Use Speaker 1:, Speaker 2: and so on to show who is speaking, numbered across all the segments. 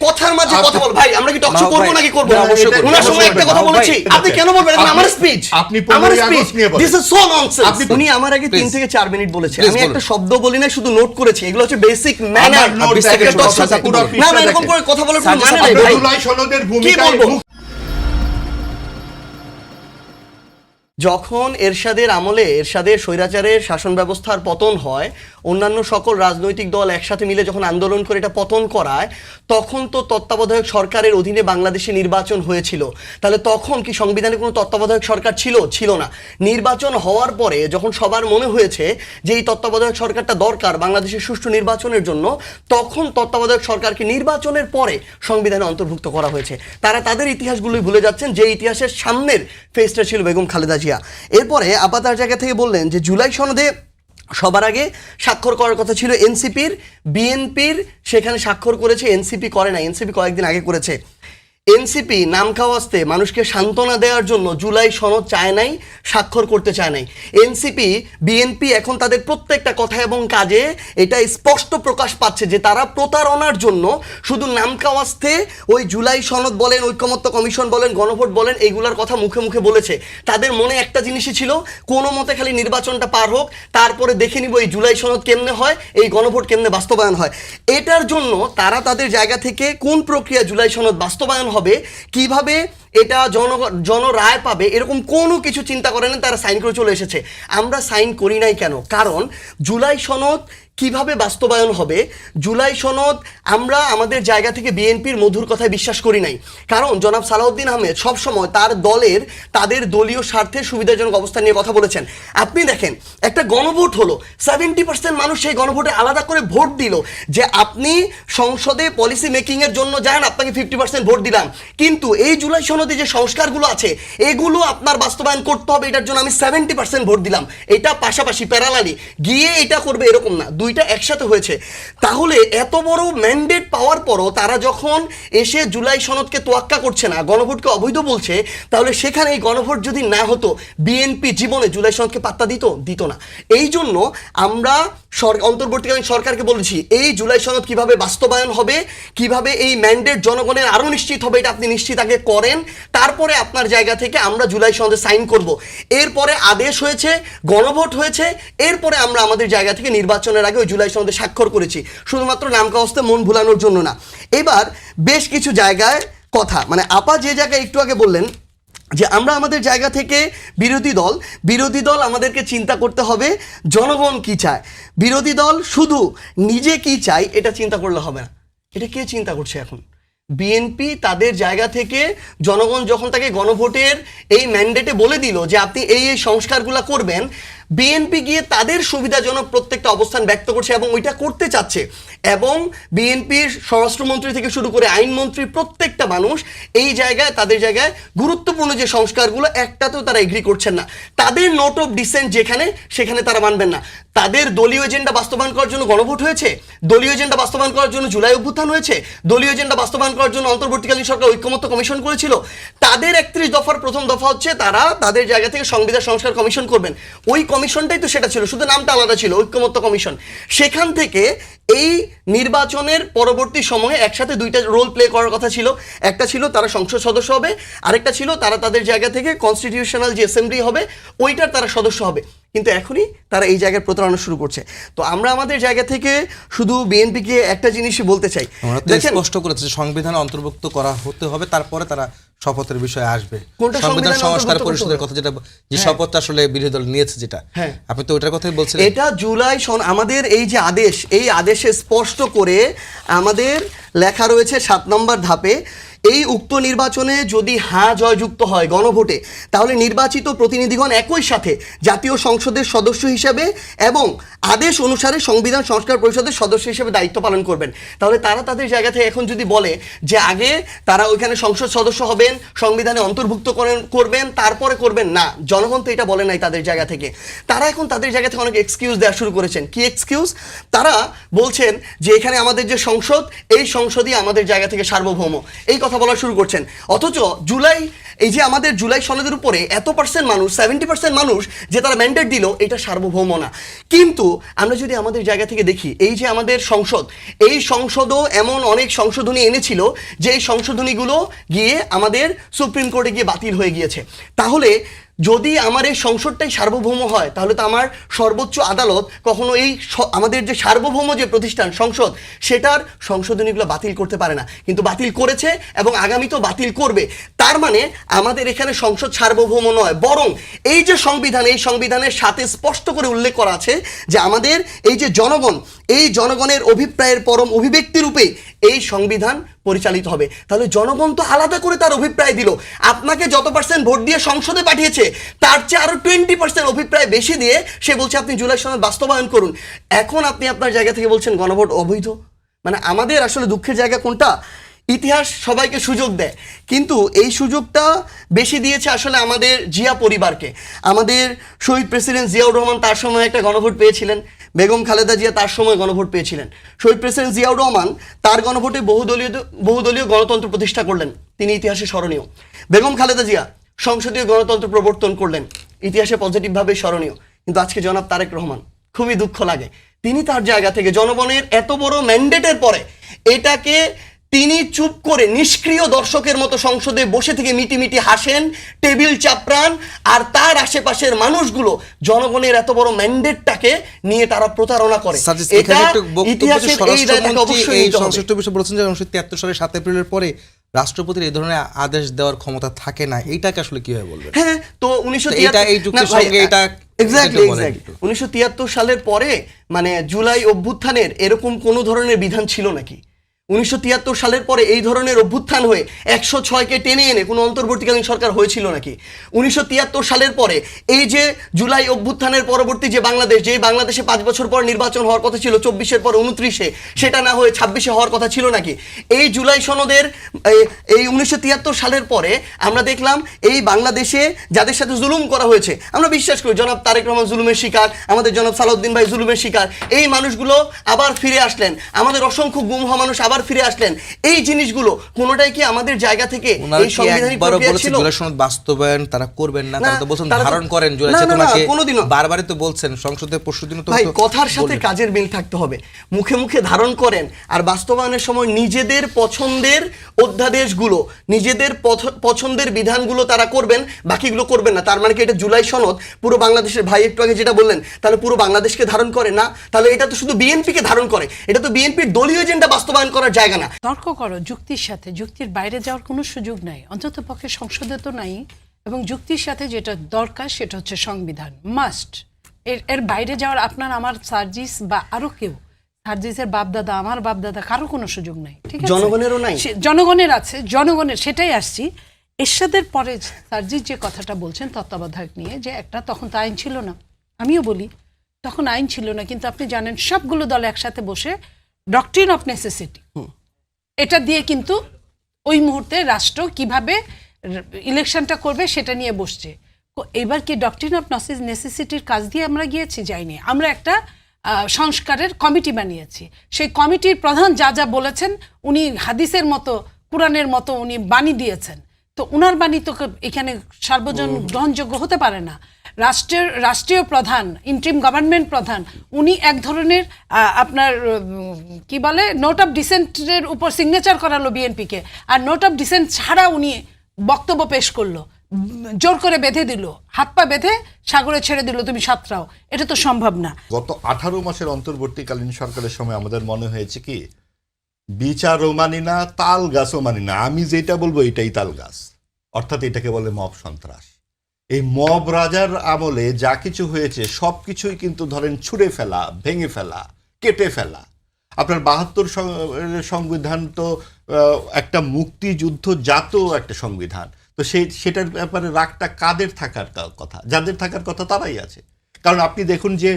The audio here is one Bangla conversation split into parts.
Speaker 1: কথার মাঝে কথা বল ভাই, আমরা কি টকশো করব নাকি করব না? ওনার সময় একটা কথা বলেছি, আপনি কেন বলবেন আমার স্পিচ?
Speaker 2: আপনি 15 আগস্ট নিয়ে বলেন,
Speaker 1: দিস ইজ সো ননসেন্স। উনি আমার আগে 3 থেকে 4 মিনিট বলেছে, আমি একটা শব্দ বলি না, শুধু নোট করেছি। এগুলো হচ্ছে বেসিক ম্যানার। না না, এরকম করে কথা বলার কোনো মানে নাই ভাই।
Speaker 2: জুলাই সনদের
Speaker 1: কি
Speaker 2: ভূমিকা
Speaker 1: বলবো? যখন এরশাদের আমলে এরশাদের স্বৈরাচারের শাসন ব্যবস্থার পতন হয়, অন্যান্য সকল রাজনৈতিক দল একসাথে মিলে যখন আন্দোলন করে এটা পতন করায়, তখন তো তত্ত্বাবধায়ক সরকারের অধীনে বাংলাদেশে নির্বাচন হয়েছিল। তাহলে তখন কি সংবিধানে কোনো তত্ত্বাবধায়ক সরকার ছিল? ছিল না। নির্বাচন হওয়ার পরে যখন সবার মনে হয়েছে যে এই তত্ত্বাবধায়ক সরকারটা দরকার বাংলাদেশের সুষ্ঠু নির্বাচনের জন্য, তখন তত্ত্বাবধায়ক সরকারকে নির্বাচনের পরে সংবিধানে অন্তর্ভুক্ত করা হয়েছে। তারা তাদের ইতিহাসগুলোই ভুলে যাচ্ছেন, যে ইতিহাসের সামনের ফেসটা ছিল বেগম খালেদা জিয়া। এরপরে আপাতার জায়গা থেকে বললেন যে জুলাই সনদে সবার আগে স্বাক্ষর করার কথা ছিল এনসিপির, বিএনপির সেখানে স্বাক্ষর করেছে, এনসিপি করে না। এনসিপি কয়েকদিন আগে করেছে। এনসিপি নাম খাওয়াস্তে মানুষকে সান্ত্বনা দেওয়ার জন্য জুলাই সনদ চায় নাই, স্বাক্ষর করতে চায় নাই। এনসিপি বিএনপি এখন তাদের প্রত্যেকটা কথা এবং কাজে এটা স্পষ্ট প্রকাশ পাচ্ছে যে তারা প্রতারণার জন্য শুধু নাম খাওয়াস্তে ওই জুলাই সনদ বলেন, ঐকমত্য কমিশন বলেন, গণভোট বলেন, এইগুলার কথা মুখে মুখে বলেছে। তাদের মনে একটা জিনিসই ছিল, কোনো মতে খালি নির্বাচনটা পার হোক, তারপরে দেখে নিব এই জুলাই সনদ কেমনে হয়, এই গণভোট কেমনে বাস্তবায়ন হয়। এটার জন্য তারা তাদের জায়গা থেকে কোন প্রক্রিয়া জুলাই সনদ বাস্তবায়ন হবে, কিভাবে এটা জনরায় পাবে, এরকম কোনো কিছু চিন্তা করে না, তারা সাইন করে চলে এসেছে। আমরা সাইন করি নাই কেন? কারণ জুলাই সনদ কিভাবে বাস্তবায়ন হবে, জুলাই সনদ আমরা আমাদের জায়গা থেকে বিএনপির মধুর কথায় বিশ্বাস করি নাই। কারণ জনাব সালাউদ্দিন আহমেদ সবসময় তার দলের তাদের দলীয় স্বার্থে সুবিধাজনক অবস্থান নিয়ে কথা বলেছেন। আপনি দেখেন, একটা গণভোট হলো, 70% মানুষ সেই গণভোটে আলাদা করে ভোট দিল যে আপনি সংসদে পলিসি মেকিংয়ের জন্য যান, আপনাকে 50% ভোট দিলাম, কিন্তু এই জুলাই সনদে যে সংস্কারগুলো আছে এগুলো আপনার বাস্তবায়ন করতে হবে, এটার জন্য আমি 70% ভোট দিলাম। এটা পাশাপাশি প্যারালালি গিয়ে এটা করবে এরকম না, দুইটা একসাথে হয়েছে। তাহলে এত বড় ম্যান্ডেট পাওয়ার পরও তারা যখন এসে জুলাই সনদকে তোয়াক্কা করছে না, গণভোটকে অবৈধ বলছে, তাহলে সেখানে এই গণভোট যদি না হতো বিএনপি জীবনে জুলাই সনদকে পাত্তা দিত না। এই জন্য আমরা অন্তর্বর্তীকালীন সরকারকে বলেছি এই জুলাই সনদ কিভাবে বাস্তবায়ন হবে, কিভাবে এই ম্যান্ডেট জনগণের আরো নিশ্চিত হবে, এটা আপনি নিশ্চিত আগে করেন, তারপরে আপনার জায়গা থেকে আমরা জুলাই সনদে সাইন করব। এরপরে আদেশ হয়েছে, গণভোট হয়েছে, এরপরে আমরা আমাদের জায়গা থেকে নির্বাচনের আগে ওই জুলাই সনদে স্বাক্ষর করেছি, শুধুমাত্র নাম কাগজে মন ভুলানোর জন্য না। এবার বেশ কিছু জায়গায় কথা, মানে আপা যে জায়গায় একটু আগে বললেন যে আমরা আমাদের জায়গা থেকে বিরোধী দল আমাদেরকে চিন্তা করতে হবে জনগণ কি চায়। বিরোধী দল শুধু নিজে কি চায় এটা চিন্তা করলে হবে না। এটা কে চিন্তা করছে এখন? বিএনপি তাদের জায়গা থেকে জনগণ যখন তাকে গণভোটের এই ম্যান্ডেটে বলে দিল যে আপনি এই সংস্কারগুলো করবেন, বিএনপি গিয়ে তাদের সুবিধাজনক প্রত্যেকটা অবস্থান ব্যক্ত করছে এবং ওইটা করতে চাচ্ছে। এবং বিএনপির স্বরাষ্ট্রমন্ত্রী থেকে শুরু করে আইনমন্ত্রী প্রত্যেকটা মানুষ এই জায়গায় তাদের জায়গায় গুরুত্বপূর্ণ যে সংস্কারগুলো একটাতেও তারা এগ্রি করছেন না। তাদের নোট অফ ডিসেন্ট সেখানে তারা মানবেন না। তাদের দলীয় এজেন্ডা বাস্তবায়ন করার জন্য গণভোট হয়েছে, দলীয় এজেন্ডা বাস্তবায়ন করার জন্য জুলাই অভ্যুত্থান হয়েছে, দলীয় এজেন্ডা বাস্তবায়ন করার জন্য অন্তর্বর্তীকালীন সরকার ঐকমত্য কমিশন করেছিল। তাদের 31 দফার প্রথম দফা হচ্ছে তারা তাদের জায়গা থেকে সংবিধান সংস্কার কমিশন করবেন। ওই কমিশনটাই তো সেটা ছিল, শুধু নামটা আলাদা ছিল, ঐকমত্য কমিশন। সেখান থেকে এই নির্বাচনের পরবর্তী সময়ে একসাথে দুইটা রোল প্লে করার কথা ছিল। একটা ছিল তারা সংসদ সদস্য হবে, আরেকটা ছিল তারা তাদের জায়গা থেকে কনস্টিটিউশনাল যে অ্যাসেম্বলি হবে ওইটার তারা সদস্য হবে। কিন্তু এখনই তারা এই জায়গায় প্রতারণা শুরু করছে। তো আমরা আমাদের জায়গা থেকে শুধু বিএনপিকে একটা জিনিসই বলতে চাই,
Speaker 3: স্পষ্ট করেছে সংবিধানে অন্তর্ভুক্ত করা হতে হবে, তারপরে তারা শপথের বিষয়ে আসবে। সংবিধান সংস্কার পরিষদের কথা যেটা, যে শপথটা আসলে বিরোধী দল নিয়েছে, যেটা আপনি তো ওটার কথাই বলছিলেন।
Speaker 1: এটা জুলাই আমাদের এই যে আদেশ, এই আদেশে স্পষ্ট করে আমাদের লেখা রয়েছে 7 নম্বর ধাপে, এই উক্ত নির্বাচনে যদি হ্যাঁ জয়যুক্ত হয় গণভোটে, তাহলে নির্বাচিত প্রতিনিধিগণ একই সাথে জাতীয় সংসদের সদস্য হিসেবে এবং আদেশ অনুসারে সংবিধান সংস্কার পরিষদের সদস্য হিসেবে দায়িত্ব পালন করবেন। তাহলে তারা তাদের জায়গা থেকে এখন যদি বলে যে আগে তারা ওইখানে সংসদ সদস্য হবেন, সংবিধানে অন্তর্ভুক্ত করবেন, তারপরে করবেন না, জনগণ তো এটা বলে নাই তাদের জায়গা থেকে। তারা এখন তাদের জায়গা থেকে অনেক এক্সকিউজ দেওয়া শুরু করেছেন। কি এক্সকিউজ? তারা বলছেন যে এখানে আমাদের যে সংসদ, এই সংসদই আমাদের জায়গা থেকে সার্বভৌম। এই কথা বলা শুরু করছেন, অথচ এই যে আমাদের জুলাই সনদের উপরে এত পার্সেন্ট মানুষ 70% মানুষ যে তারা ম্যান্ডেট দিল, এটা সার্বভৌম না। কিন্তু আমরা যদি আমাদের জায়গা থেকে দেখি, এই যে আমাদের সংসদ, এই সংসদও এমন অনেক সংশোধনী এনেছিল যে এই সংশোধনীগুলো গিয়ে আমাদের সুপ্রিম কোর্টে গিয়ে বাতিল হয়ে গিয়েছে। তাহলে যদি আমার এই সংসদটাই সার্বভৌম হয়, তাহলে তো আমার সর্বোচ্চ আদালত কখনো এই আমাদের যে সার্বভৌম যে প্রতিষ্ঠান সংসদ, সেটার সংশোধনীগুলো বাতিল করতে পারে না, কিন্তু বাতিল করেছে এবং আগামীতেও বাতিল করবে। তার মানে আমাদের এখানে সংসদ সার্বভৌম নয়, বরং এই যে সংবিধান, এই সংবিধানের সাথে স্পষ্ট করে উল্লেখ করা আছে যে আমাদের এই যে জনগণ, এই জনগণের অভিপ্রায়ের পরম অভিব্যক্তি রূপে এই সংবিধান পরিচালিত হবে। তাহলে জনগণ তো আলাদা করে তার অভিপ্রায় দিল। আপনাকে যত পার্সেন্ট ভোট দিয়ে সংসদে পাঠিয়েছে, তার চেয়ে আরো 20% অভিপ্রায় বেশি দিয়ে সে বলছে আপনি জুলাই সনদ বাস্তবায়ন করুন। এখন আপনি আপনার জায়গা থেকে বলছেন গণভোট অবৈধ। মানে আমাদের আসলে দুঃখের জায়গা কোনটা? ইতিহাস সবাইকে সুযোগ দেয়, কিন্তু এই সুযোগটা বেশি দিয়েছে আসলে আমাদের জিয়া পরিবারকে। আমাদের শহীদ প্রেসিডেন্ট জিয়াউর রহমান তার সময় একটা গণভোট পেয়েছিলেন, বেগম খালেদা জিয়া তার সময় গণভোট পেয়েছিলেন। শহীদ প্রেসিডেন্ট জিয়াউর রহমান তার গণভোটে বহুদলীয় গণতন্ত্র প্রতিষ্ঠা করলেন, তিনি ইতিহাসে স্মরণীয়। বেগম খালেদা জিয়া সংসদীয় গণতন্ত্র প্রবর্তন করলেন, ইতিহাসে পজিটিভভাবে স্মরণীয়। কিন্তু আজকে জনাব তারেক রহমান, খুবই দুঃখ লাগে, তিনি তার জায়গা থেকে জনগণের এত বড় ম্যান্ডেটের পরে এটাকে তিনি চুপ করে নিষ্ক্রিয় দর্শকের মতো সংসদে বসে থেকে মিটিমিটি হাসেন, টেবিল চাপড়ান, আর তার আশেপাশের মানুষগুলো জনগণের এত বড় ম্যান্ডেটটাকে নিয়ে তারা প্রতারণা করে। এটা ইতিহাসের এই দায়টাকে অবশ্যই নিতে হবে।
Speaker 3: সংশ্লিষ্ট বিষয় বলেছেন যে 1973 সালের 7 এপ্রিলের পরে রাষ্ট্রপতির এই ধরনের আদেশ দেওয়ার ক্ষমতা থাকে না, এইটাকে আসলে কিভাবে বলবেন?
Speaker 1: হ্যাঁ, তো 1973 সালের পরে মানে জুলাই অভ্যুত্থানের এরকম কোনো ধরনের বিধান ছিল নাকি? 1973 সালের পরে এই ধরনের অভ্যুত্থান হয়ে 106কে টেনে এনে কোনো অন্তর্বর্তীকালীন সরকার হয়েছিল নাকি? 1973 সালের পরে এই যে জুলাই অভ্যুত্থানের পরবর্তী যে বাংলাদেশ, যে বাংলাদেশে 5 বছর পর নির্বাচন হওয়ার কথা ছিল 24-এর পর 29-এ, সেটা না হয়ে 26-এ হওয়ার কথা ছিল নাকি? এই জুলাই সনদের এই 1973 সালের পরে আমরা দেখলাম এই বাংলাদেশে যাদের সাথে জুলুম করা হয়েছে, আমরা বিশ্বাস করি জনাব তারেক রহমান জুলুমের শিকার, আমাদের জনাব সালাউদ্দিন ভাই জুলুমের শিকার, এই মানুষগুলো আবার ফিরে আসলেন, আমাদের অসংখ্য গুম হওয়া মানুষ আবার ফিরে আসলেন। এই জিনিসগুলো কোনোটাই কি আমাদের জায়গা থেকে এই সাংবিধানিক প্রক্রিয়া ছিল?
Speaker 3: জুলাই সনদ বাস্তবায়ন তারা করবেন না, তারা তো বলছেন ধারণ করেন জুলাই চেতনাকে, বারবারই তো বলছেন সংসদে পরশুদিন তো
Speaker 1: ভাই কথার সাথে কাজের মিল থাকতে হবে। মুখে মুখে ধারণ করেন আর বাস্তবায়নের সময় নিজেদের পছন্দের অধ্যাদেশগুলো, নিজেদের পছন্দের বিধানগুলো তারা করবেন, বাকিগুলো করবেন না। তার মানে কি এটা জুলাই সনদ পুরো বাংলাদেশের, ভাই একটু আগে যেটা বললেন, তাহলে পুরো বাংলাদেশকে ধারণ করে না? তাহলে এটা তো শুধু বিএনপিকে ধারণ করে, এটা তো বিএনপির দলীয় এজেন্ডা বাস্তবায়ন করার জায়গা না।
Speaker 2: তর্ক করো যুক্তির সাথে, যুক্তির বাইরে যাওয়ার কোনো সুযোগ নাই, অন্তত পক্ষে সংসদে তো নাই। এবং যুক্তির সাথে যেটা দরকার সেটা হচ্ছে সংবিধান মাস্ট। এর বাইরে যাওয়ার আপনার, আমার, সার্জিস বা আরো কেউ, সার্জিসের বাপদাদা, আমার বাপদাদা, কারো কোনো সুযোগ নাই। ঠিক আছে,
Speaker 1: জনগণেরও নাই।
Speaker 2: জনগণের আছে, জনগণের, সেটাই আসছি। এরশাদের পরে সার্জিস যে কথাটা বলছেন তত্ত্বাবধায়ক নিয়ে, যে একটা তখন তো আইন ছিল না, আমিও বলি তখন আইন ছিল না, কিন্তু আপনি জানেন সবগুলো দল একসাথে বসে ডক্ট্রিন অফ নেসেসিটি এটা দিয়ে কিন্তু ওই মুহূর্তে রাষ্ট্র কিভাবে ইলেকশনটা করবে সেটা নিয়ে বসছে। এবার কি ডক্ট্রিন অফ নেসেসিটির কাজ দিয়ে আমরা গিয়েছি? যাইনি। আমরা একটা সংস্কারের কমিটি বানিয়েছি, সেই কমিটির প্রধান যা যা বলেছেন উনি হাদিসের মতো, কোরআনের মতো উনি বাণী দিয়েছেন, তো উনার বাণী তো এখানে সার্বজন গ্রহণযোগ্য হতে পারে না। রাষ্ট্রীয় প্রধান, ইন্টারিম গভর্নমেন্ট প্রধান, উনি এক ধরনের আপনার কি বলে নোট অফ ডিসেন্টের উপর সিগনেচার করালো বিএনপিকে, আর নোট অফ ডিসেন্ট ছাড়া উনি বক্তব্য পেশ করলো, জোর করে বেঁধে দিল, হাত পা বেঁধে সাগরে ছেড়ে দিল, তুমি সাঁতরাও। এটা তো সম্ভব না।
Speaker 4: গত 18 মাসের অন্তর্বর্তীকালীন সরকারের সময় আমাদের মনে হয়েছে কি, বিচারও মানি না, তাল গাছও মানি না, আমি যেটা বলবো এটাই তাল গাছ, অর্থাৎ এটাকে বলে মব সন্ত্রাস। এই মব রাজার আমলে যা কিছু হয়েছে সব কিছুই কিন্তু ধরেন ছুঁড়ে ফেলা, ভেঙে ফেলা, কেটে ফেলা। আপনার 72 সংবিধান তো একটা মুক্তিযুদ্ধ জাত একটা সংবিধান, তো সেটার ব্যাপারে রাগটা কাদের থাকার কথা? যাদের থাকার কথা তারাই আছে। কারণ আপনি দেখুন যে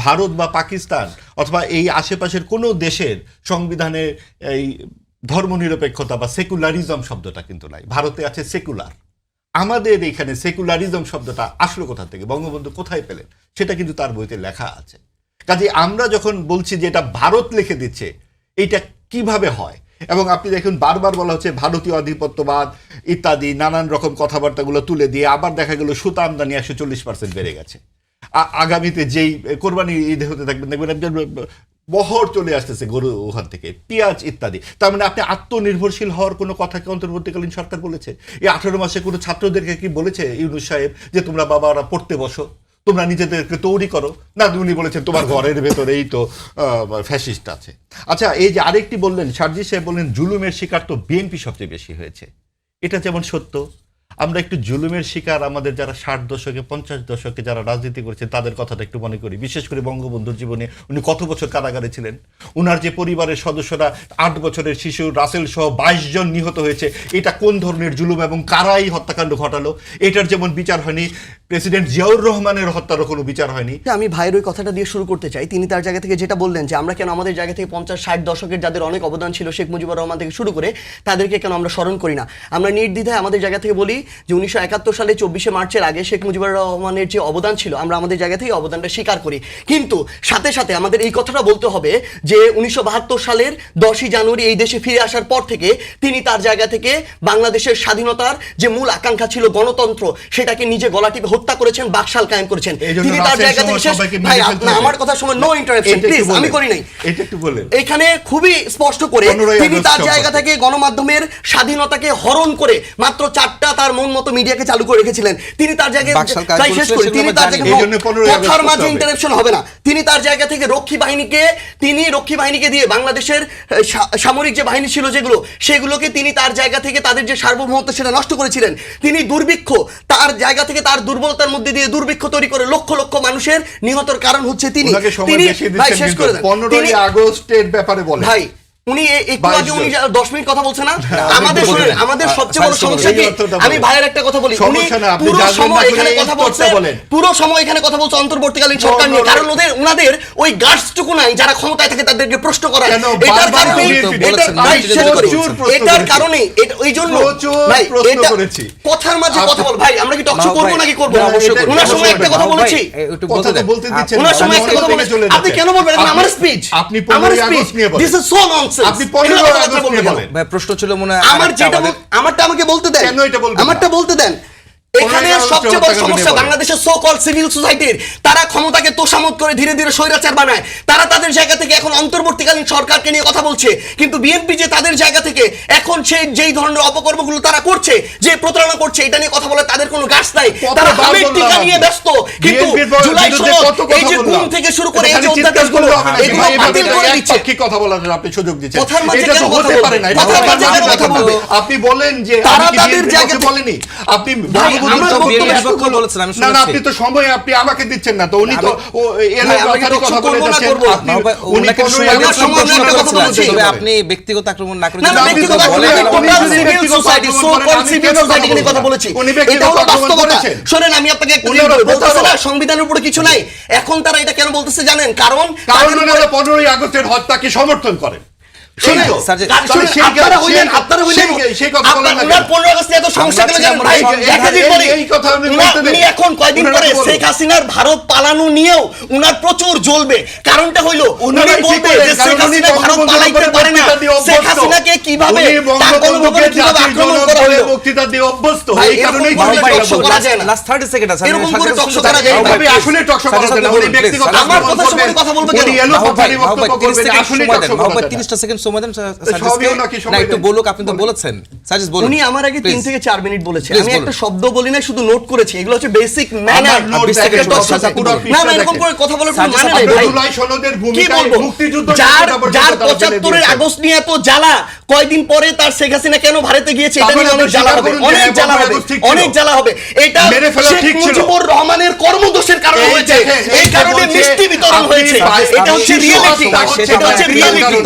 Speaker 4: ভারত বা পাকিস্তান অথবা এই আশেপাশের কোনো দেশের সংবিধানে এই ধর্মনিরপেক্ষতা বা সেকুলারিজম শব্দটা কিন্তু নাই। ভারতে আছে সেকুলার, আমাদের এখানে সেকুলারিজম শব্দটা আসলো কোথা থেকে, বঙ্গবন্ধু কোথায় পেলেন, সেটা কিন্তু তার বইতে লেখা আছে। কাজে আমরা যখন বলছি যে এটা ভারত লিখে দিচ্ছে, এইটা কিভাবে হয়? এবং আপনি দেখুন বারবার বলা হচ্ছে ভারতীয় আধিপত্যবাদ ইত্যাদি নানান রকম কথাবার্তাগুলো তুলে দিয়ে আবার দেখা গেল সুতা আমদানি 140% বেড়ে গেছে। আগামীতে যেই কোরবানি ঈদ হতে থাকবেন দেখবেন একজন বহর চলে আসতেছে গরু ওখান থেকে, পেঁয়াজ ইত্যাদি। তার মানে আপনি আত্মনির্ভরশীল হওয়ার কোনো কথা কি অন্তর্বর্তীকালীন সরকার বলেছে? এই 18 মাসে কোনো ছাত্রদেরকে কি বলেছে ইউনূস সাহেব যে তোমরা বাবারা পড়তে বসো, তোমরা নিজেদেরকে তৈরি করো? না, উনি বলেছেন তোমার ঘরের ভেতরেই তো ফ্যাসিস্ট আছে। আচ্ছা, এই যে আরেকটি বললেন সার্জিস সাহেব, বললেন জুলুমের শিকার তো বিএনপি সবচেয়ে বেশি হয়েছে। এটা যেমন সত্য, আমরা একটু জুলুমের শিকার আমাদের যারা 60 দশকে 50 দশকে যারা রাজনীতি করেছেন তাদের কথাটা একটু মনে করি। বিশেষ করে বঙ্গবন্ধুর জীবনে উনি কত বছর কারাগারে ছিলেন, উনার যে পরিবারের সদস্যরা 8 বছরের শিশু রাসেল সহ 22 জন নিহত হয়েছে, এটা কোন ধরনের জুলুম এবং কারাই হত্যাকাণ্ড ঘটালো? এটার যেমন বিচার হয়নি, প্রেসিডেন্ট জিয়াউর রহমানের হত্যারও কোনো বিচার হয়নি।
Speaker 1: আমি ভাইয়ের ওই কথাটা দিয়ে শুরু করতে চাই। তিনি তার জায়গা থেকে যেটা বললেন যে আমরা কেন আমাদের জায়গা থেকে 50-60 দশকের যাদের অনেক অবদান ছিল শেখ মুজিবুর রহমান থেকে শুরু করে তাদেরকে কেন আমরা স্মরণ করি না। আমরা নির্দ্বিধায় আমাদের জায়গা থেকে বলি যে 1971 সালে 24শে মার্চের আগে শেখ মুজিবুর রহমানের যে অবদান ছিল আমরা আমাদের জায়গা থেকে অবদানটা স্বীকার করি। কিন্তু সাথে সাথে আমাদের এই কথাটা বলতে হবে যে 1972 সালের 10ই জানুয়ারি এই দেশে ফিরে আসার পর থেকে তিনি তার জায়গা থেকে বাংলাদেশের স্বাধীনতার যে মূল আকাঙ্ক্ষা ছিল গণতন্ত্র, সেটাকে নিজে গলা টিপে হত্যা করেছেন, বাকশাল কায়েম করেছেন। তিনি তার জায়গা থেকে ভাই আমার কথা সময় নো ইন্টারাপশন প্লিজ, আমি করি নাই।
Speaker 4: এটা একটু বলেন।
Speaker 1: এখানে খুবই স্পষ্ট করে তিনি তার জায়গা থেকে গণমাধ্যমের স্বাধীনতাকে হরণ করে মাত্র 4টা তার মন মতো মিডিয়াকে চালু করে রেখেছিলেন। তিনি তার জায়গায় শেষ করে তিনি তার জায়গায় কথার মাঝে ইন্টারাপশন হবে না। তিনি তার জায়গা থেকে রক্ষী বাহিনীকে দিয়ে বাংলাদেশের সামরিক যে বাহিনী ছিল যেগুলো, সেগুলোকে তিনি তার জায়গা থেকে তাদের যে সার্বভৌমত্ব সেটা নষ্ট করেছিলেন। তিনি দুর্ভিক্ষ তার জায়গা থেকে তার দুর্বলতার মধ্যে দিয়ে দুর্ভিক্ষ তৈরি করে লক্ষ লক্ষ মানুষের নিহতর কারণ হচ্ছে তিনি। ভাই শেষ করে দেন।
Speaker 4: 15ই আগস্টের ব্যাপারে বলেন
Speaker 1: ভাই, উনি একটু আগে উনি 10 মিনিট কথা বলছে না? আমাদের সবচেয়ে বড় সমস্যা কি, আমি ভাইয়ের একটা কথা বলি, উনি পুরো সময় এখানে কথা বলছে অন্তর্বর্তীকালীন সরকার নিয়ে। কারণ ওনাদের ওই গার্ডসটুকু নাই যারা ক্ষমতায় থাকে তাদেরকে প্রশ্ন করায়। এটার কারণে এটার কারণে এই জন্য ভাই কথার মাঝে কথা বল। ভাই আমরা কি টকশো করবো নাকি করবো? ওনার সময় একটা কথা বলেছি, ওনার সময় একটা কথা বলেছি, আপনি কেন বলবেন আমার স্পিচ?
Speaker 4: আপনি 15ই আগস্ট নিয়ে বলেন।
Speaker 1: This is so nonsense. আপনি
Speaker 4: 15ই আগস্ট নিয়ে বলেন।
Speaker 3: ভাই প্রশ্ন ছিল মনে হয়
Speaker 1: আমারটা আমাকে বলতে দেন।
Speaker 4: কেন এটা বলবেন?
Speaker 1: আমারটা বলতে দেন। এখানে সবচেয়ে বড় সমস্যা বাংলাদেশের সো কল সিভিল সোসাইটির, তারা ক্ষমতাকে তোষামত করে ধীরে ধীরে স্বৈরাচার বানায়। তারা তাদের জায়গা থেকে এখন অন্তর্বর্তীকালীন সরকারকে নিয়ে কথা বলছে, কিন্তু বিএনপি যে তাদের জায়গা থেকে এখন সেই যেই ধরনের অপকর্মগুলো তারা করছে, যে প্রতারণা করছে, এটা নিয়ে কথা বলে তাদের কোনো গাছ নাই। তারা হামের টিকা নিয়ে ব্যস্ত। কিন্তু জুলাই সনদ এই যে গুম থেকে শুরু করে এই যে অধ্যাদেশগুলো এগুলো বাতিল করে দিচ্ছে।
Speaker 4: কি কথা বলার আপনি সুযোগ দিচ্ছেন?
Speaker 1: কথার মাঝে
Speaker 4: এটা
Speaker 1: কেন
Speaker 4: তো
Speaker 1: কথা
Speaker 4: হতে
Speaker 1: বলবে?
Speaker 4: পারে না।
Speaker 1: কথার মাঝে কেন কথা বলবে?
Speaker 4: আপনি বলেন যে
Speaker 1: তারা
Speaker 4: আমি কি
Speaker 1: তাদের
Speaker 4: বিএনপির
Speaker 1: জায়গা
Speaker 4: পক্ষে বলেনি? আপনি
Speaker 3: বলেছেন আমি
Speaker 4: না না,
Speaker 3: শুনেছি।
Speaker 4: আপনি তো সময় আপনি আমাকে দিচ্ছেন না তো। উনি তো কথা বলে যাচ্ছেন।
Speaker 3: উনি আপনি ব্যক্তিগত আক্রমণ না করে
Speaker 1: শোনেন, আমি আপনাকে সংবিধানের উপরে কিছু নাই। এখন তারা এটা কেন বলতেছে জানেন? কারণ
Speaker 4: 15ই আগস্টের হত্যাকে সমর্থন করেন।
Speaker 1: ভারত পালানো নিয়েও উনার প্রচুর জ্বলবে। কারণটা হইলো উনি বলবে যে শেখ হাসিনা ভারত পালাইতে পারে না, শেখ হাসিনাকে কিভাবে আক্রমণ করা হলো,
Speaker 4: বক্তৃতা দিয়ে অভ্যস্ত। এই কারণেই
Speaker 3: লাস্ট 30 সেকেন্ড আছে।
Speaker 1: এরকম করে টকশো করা যায় না।
Speaker 4: আসলে টকশো করা যায় না। উনি ব্যক্তিগত
Speaker 1: আমার কথা শুনে কথা বলবে কেন?
Speaker 4: উনি এলো কথারই বক্তব্য করবেন, আসলে টকশো করা যায় না।
Speaker 3: 30টা সেকেন্ড সময় দেন
Speaker 4: সবইও নাকি সময়
Speaker 3: না, একটু
Speaker 4: দেন।
Speaker 3: বলুক। আপনি তো বলেছেন সাজিস বলুন।
Speaker 1: উনি আমার আগে 3 থেকে 4 মিনিট বলেছে।
Speaker 3: Please
Speaker 1: আমি
Speaker 3: বলুন।
Speaker 1: একটা শব্দ বলি না, শুধু নোট করেছি। এগুলো হচ্ছে বেসিক ম্যানার।
Speaker 4: আমার note দেখেন, পুরো
Speaker 1: না না, এরকম করে কথা বলার কোনো মানে নেই ভাই।
Speaker 4: জুলাই সনদের
Speaker 1: কি
Speaker 4: ভূমিকায়
Speaker 1: বলবো?
Speaker 4: মুক্তিযুদ্ধ
Speaker 1: যার 75 আগস্ট নিয়ে এত জ্বালা, কয়দিন পরে তার শেখ হাসিনা কেন ভারতে গিয়েছে এটা নিয়ে অনেক জ্বালা হবে, অনেক জ্বালা হবে, অনেক জ্বালা হবে। এটা শেখ মুজিবুর রহমানের কর্মদোষের কারণে হয়েছে। এই কারণে মিষ্টি বিতরণ হয়েছে। এটা হচ্ছে রিয়েলিটি, এটা হচ্ছে রিয়েলিটি।